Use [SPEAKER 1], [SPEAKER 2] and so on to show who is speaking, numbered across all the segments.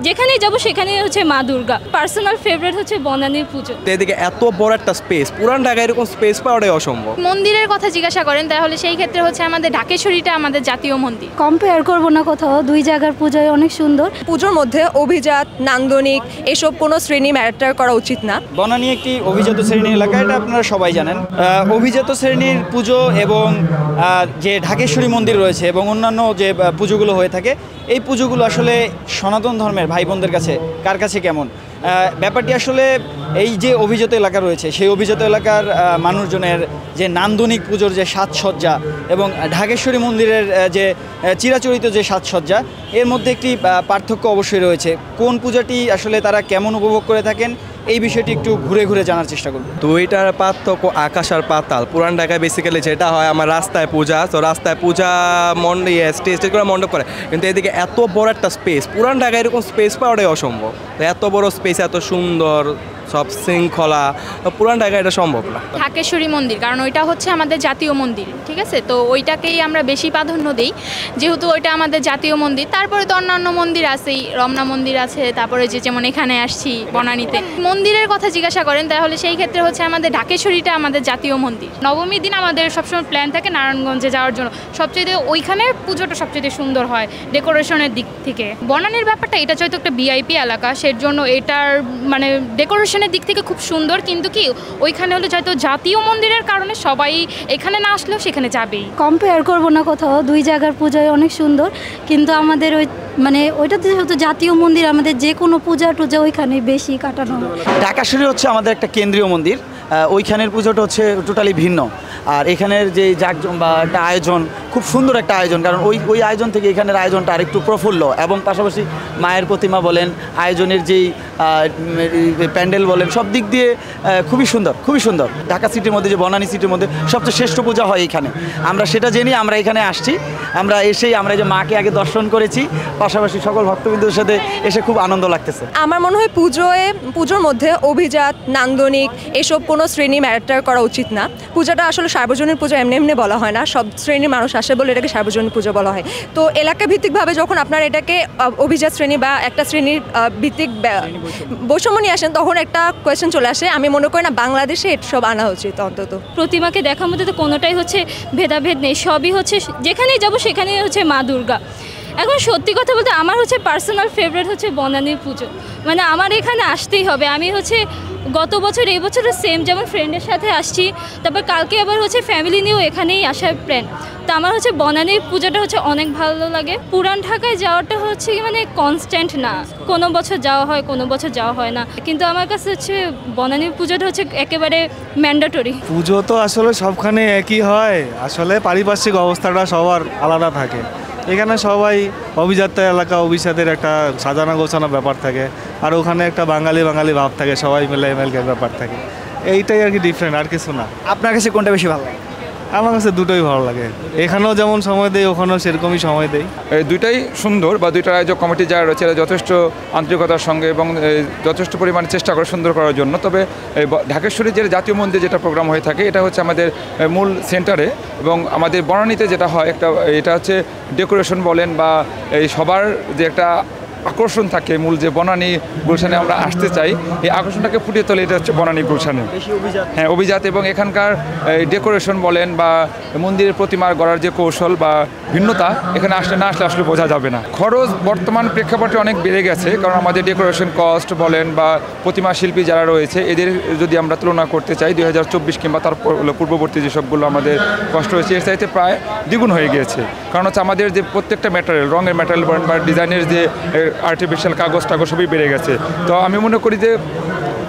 [SPEAKER 1] যেখানেই যাব সেখানেই হচ্ছে মা দুর্গা। পার্সোনাল ফেভারিট হচ্ছে বনানীর পুজো।
[SPEAKER 2] এদিকে এত বড় একটা স্পেস, পুরান ঢাকায় এরকম স্পেস পাওয়াটাই অসম্ভব।
[SPEAKER 3] মন্দিরের কথা জিজ্ঞাসা করেন তাহলে সেই ক্ষেত্রে হচ্ছে আমাদের ঢাকেশ্বরীটা আমাদের জাতীয় মন্দির।
[SPEAKER 4] কম্পেয়ার করব না কোথাও, দুই জায়গার পূজায় অনেক সুন্দর।
[SPEAKER 5] পুজোর মধ্যে অভিজাত, নান্দনিক এসব কোনো শ্রেণী ম্যাটার করা উচিত না।
[SPEAKER 6] বনানী একটি অভিজাত শ্রেণীর এলাকা, এটা আপনারা সবাই জানেন। অভিজাত শ্রেণীর পুজো এবং যে ঢাকেশ্বরী মন্দির রয়েছে এবং অন্যান্য যে পুজোগুলো হয়ে থাকে, এই পুজোগুলো আসলে সনাতন ধর্মের ভাই বোনদের কাছে কার কাছে কেমন? ব্যাপারটি আসলে এই যে অভিজাত এলাকা রয়েছে সেই অভিজাত এলাকার মানুষজনের যে নান্দনিক পুজোর যে সাজসজ্জা এবং ঢাকেশ্বরী মন্দিরের যে চিরাচরিত যে সাজসজ্জা, এর মধ্যে একটি পার্থক্য অবশ্যই রয়েছে। কোন পূজাটি আসলে তারা কেমন উপভোগ করে থাকেন এই বিষয়টি একটু ঘুরে ঘুরে জানার চেষ্টা করব।
[SPEAKER 2] দুইটার পার্থক্য আকাশ আর পাতাল। পুরান ঢাকায় বেসিক্যালি যেটা হয় আমার রাস্তায় পূজা, তো রাস্তায় পূজা স্টেজ করে মণ্ডপ করে, কিন্তু এদিকে এত বড় একটা স্পেস, পুরান ঢাকায় এরকম স্পেস পাওয়াটাই অসম্ভব। এত বড় স্পেস, এত সুন্দর, সব শৃঙ্খলা, পুরান ঢাকায় এটা সম্ভব না।
[SPEAKER 3] ঢাকেশ্বরী মন্দির কারণ ওইটা হচ্ছে আমাদের জাতীয় মন্দির, ঠিক আছে? তো ওইটাকেই আমরা বেশি প্রাধান্য দিই যেহেতু ওইটা আমাদের জাতীয় মন্দির। তারপরে তো অন্যান্য মন্দির আছেই, রমনা মন্দির আছে, তারপরে যেমন এখানে আসছি বনানীতে। মন্দিরের কথা জিজ্ঞাসা করেন তাহলে সেই ক্ষেত্রে হচ্ছে আমাদের ঢাকেশ্বরীটা আমাদের জাতীয় মন্দির। নবমীর দিন আমাদের সবসময় প্ল্যান থাকে নারায়ণগঞ্জে যাওয়ার জন্য। সবচেয়ে ওইখানে পুজোটা সবচেয়ে সুন্দর হয় ডেকোরেশনের দিক থেকে। বনানীর ব্যাপারটা এটা হয়তো একটা ভিআইপি এলাকা, সেই জন্য এটার মানে ডেকোরেশন দিক থেকে খুব সুন্দর, কিন্তু কি ওইখানে হলে হয়তো জাতীয় মন্দিরের কারণে সবাই এখানে না আসলেও সেখানে যাবেই।
[SPEAKER 4] কম্পেয়ার করব না কোথাও, দুই জায়গার পূজায় অনেক সুন্দর, কিন্তু আমাদের ওই মানে ওইটাতে যেহেতু জাতীয় মন্দির, আমাদের যে কোনো পূজা টুজা ওইখানে বেশি কাটানো হয়।
[SPEAKER 6] ঢাকেশ্বরী হচ্ছে আমাদের একটা কেন্দ্রীয় মন্দির, ওইখানের পুজোটা হচ্ছে টোটালি ভিন্ন। আর এখানের যে জাকজম বা একটা আয়োজন, খুব সুন্দর একটা আয়োজন, কারণ ওই আয়োজন থেকে এখানের আয়োজনটা আরেকটু প্রফুল্ল, এবং পাশাপাশি মায়ের প্রতিমা বলেন, আয়োজনের যেই প্যান্ডেল বলেন, সব দিক দিয়ে খুবই সুন্দর, খুবই সুন্দর। ঢাকা সিটির মধ্যে যে বনানী সিটির মধ্যে সবচেয়ে শ্রেষ্ঠ পূজা হয় এখানে, আমরা সেটা জেনে আমরা এখানে আসছি। আমরা এসেই আমরা যে মাকে আগে দর্শন করেছি, পাশাপাশি সকল ভক্তবৃন্দের সাথে এসে খুব আনন্দ লাগতেছে।
[SPEAKER 5] আমার মনে হয় পুজোর মধ্যে অভিজাত, নান্দনিক এসব কোনো শ্রেণী ম্যাটার করা উচিত না। পূজাটা আসলে সার্বজনীন পুজো এমনি এমনি বলা হয় না, সব শ্রেণীর মানুষ আসে বলে এটাকে সার্বজনীন পুজো বলা হয়। তো এলাকা ভিত্তিকভাবে যখন আপনার এটাকে অভিজাত শ্রেণী বা একটা শ্রেণীর ভিত্তিক বৈষম্য নিয়ে আসেন, তখন একটা কোয়েশ্চেন চলে আসে। আমি মনে করি না বাংলাদেশে এসব আনা উচিত। অন্তত
[SPEAKER 1] প্রতিমাকে দেখার মধ্যে তো কোনোটাই হচ্ছে ভেদাভেদ নেই, সবই হচ্ছে যেখানেই যাব সেখানেই হচ্ছে মা দুর্গা। এখন সত্যি কথা বলতে আমার হচ্ছে পার্সোনাল ফেভারিট হচ্ছে বনানীর পুজো, মানে আমার এখানে আসতেই হবে। আমি হচ্ছে গত বছর এই বছরও সেম, যেমন ফ্রেন্ডের সাথে আসছি, তারপর কালকে আবার হচ্ছে ফ্যামিলি নিয়েও এখানেই আসার প্ল্যান। তো আমার হচ্ছে বনানীর পূজাটা হচ্ছে অনেক ভালো লাগে। পুরান ঢাকায় যাওয়াটা হচ্ছে মানে কনস্ট্যান্ট না, কোনো বছর যাওয়া হয়, কোনো বছর যাওয়া হয় না, কিন্তু আমার কাছে হচ্ছে বনানীর পূজাটা হচ্ছে একেবারে ম্যান্ডেটরি।
[SPEAKER 7] পুজো তো আসলে সবখানে একই হয়, আসলে পারিপার্শ্বিক অবস্থাটা সবার আলাদা থাকে। এখানে সবাই অভিজাত এলাকা, অভিজাতের একটা সাজানো গোছানো ব্যাপার থাকে, আর ওখানে একটা বাঙালি ভাব থাকে, সবাই মিলে এমএলকে ব্যাপার থাকে। এইটাই আর কি ডিফারেন্ট, আর কিছু না।
[SPEAKER 6] আপনার কাছে কোনটা বেশি ভালো লাগে?
[SPEAKER 7] আমার কাছে দুটোই ভালো লাগে, এখানেও যেমন সময় দেয় ওখানেও সেরকমই সময় দেয়।
[SPEAKER 8] দুইটাই সুন্দর, বা দুইটা আয়োজক কমিটি যারা রয়েছে যথেষ্ট আন্তরিকতার সঙ্গে এবং যথেষ্ট পরিমাণে চেষ্টা করে সুন্দর করার জন্য। তবে ঢাকেশ্বরী যে জাতীয় মন্দিরে যেটা প্রোগ্রাম হয়ে থাকে এটা হচ্ছে আমাদের মূল সেন্টারে, এবং আমাদের বনানীতে যেটা হয় একটা, এটা হচ্ছে ডেকোরেশন বলেন বা এই সবার যে একটা আকর্ষণ থাকে, মূল যে বনানী গুলশানে আমরা আসতে চাই, এই আকর্ষণটাকে ফুটিয়ে তোলে এটা হচ্ছে বনানী গুলশানে। হ্যাঁ, অভিজাত, এবং এখানকার ডেকোরেশন বলেন বা মন্দিরের প্রতিমার গড়ার যে কৌশল বা ভিন্নতা, এখানে আসলে বোঝা যাবে না। খরচ বর্তমান প্রেক্ষাপটে অনেক বেড়ে গেছে, কারণ আমাদের ডেকোরেশন কস্ট বলেন বা প্রতিমা শিল্পী যারা রয়েছে এদের যদি আমরা তুলনা করতে চাই 2024 কিংবা তার পূর্ববর্তী যেসবগুলো আমাদের কষ্ট হয়েছে, এর চাইতে প্রায় দ্বিগুণ হয়ে গিয়েছে। কারণ হচ্ছে আমাদের যে প্রত্যেকটা ম্যাটেরিয়াল, রঙের ম্যাটেরিয়াল বলেন বা ডিজাইনের যে আর্টিফিশিয়াল কাগজ সবই বেড়ে গেছে। তো আমি মনে করি যে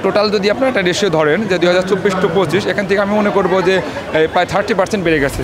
[SPEAKER 8] টোটাল যদি আপনার একটা রেশিও ধরেন যে 2024 to 25, এখান থেকে আমি মনে করবো যে প্রায় 30% বেড়ে গেছে।